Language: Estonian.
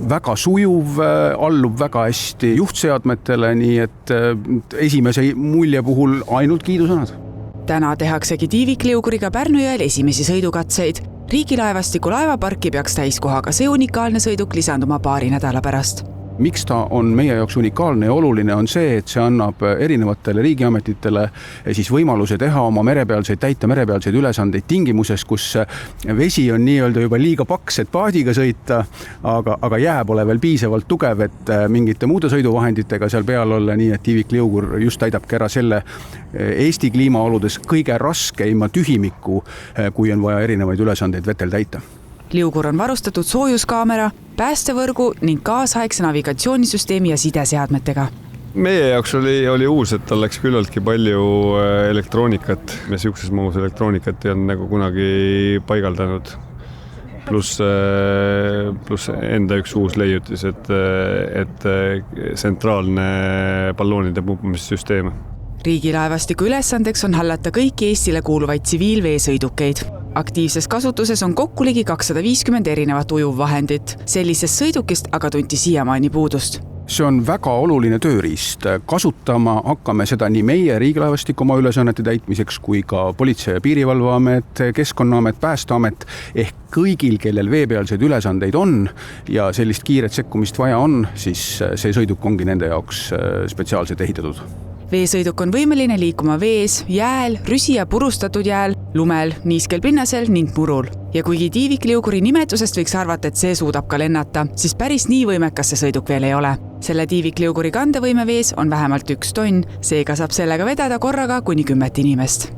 väga sujuv, allub väga hästi juhtseadmetele, nii et esimese mulje puhul ainult kiidusõnad. Täna tehaksegi tiivikliuguriga Pärnu jõel esimesi sõidukatseid. Riigilaevastiku laevaparki peaks täiskohaga see unikaalne sõiduk lisanduma paari nädala pärast. Miks ta on meie jaoks unikaalne ja oluline on see, et see annab erinevatele riigiametitele siis võimaluse teha oma täita merepealseid ülesandeid tingimuses, kus vesi on nii-öelda juba liiga paks, et paadiga sõita, aga jää pole veel piisavalt tugev, et mingite muude sõiduvahenditega seal peal olla, nii et tiivikliugur just täidabki ära selle Eesti kliimaoludes kõige raskeima tühimiku, kui on vaja erinevaid ülesandeid vetel täita. Liugur on varustatud soojuskaamera, päästevõrgu ning kaasaegse navigatsioonisüsteemi ja sideseadmetega. Meie jaoks oli uus, et tal läks küllalt palju elektroonikat. Me siukses mahus elektroonikat ei on nagu kunagi paigaldanud. Plus enda üks uus leiutis, et tsentraalne balloonide pumpamissüsteem. Riigilaevastiku ülesandeks on hallata kõiki Eestile kuuluvaid tsiviilveesõidukeid. Aktiivses kasutuses on kokku ligi 250 erinevat ujuvvahendit. Sellisest sõidukist aga tunti siiamaani puudust. See on väga oluline tööriist. Kasutama hakkame seda nii meie Riigilaevastiku oma ülesannete täitmiseks kui ka Politsei- ja Piirivalveamet, Keskkonnaamet, Päästeamet ehk kõigil, kellel veepealseid ülesandeid on ja sellist kiiret sekkumist vaja on, siis see sõiduk ongi nende jaoks spetsiaalselt ehitatud. Veesõiduk on võimeline liikuma vees, jääl, rüsi- ja purustatud jääl, lumel, niiskel pinnasel ning murul. Ja kuigi tiivikliuguri nimetusest võiks arvata, et see suudab ka lennata, siis päris nii võimekas see sõiduk veel ei ole. Selle tiivikliuguri kandevõime vees on vähemalt 1 tonn, seega saab sellega vedada korraga kuni 10 inimest.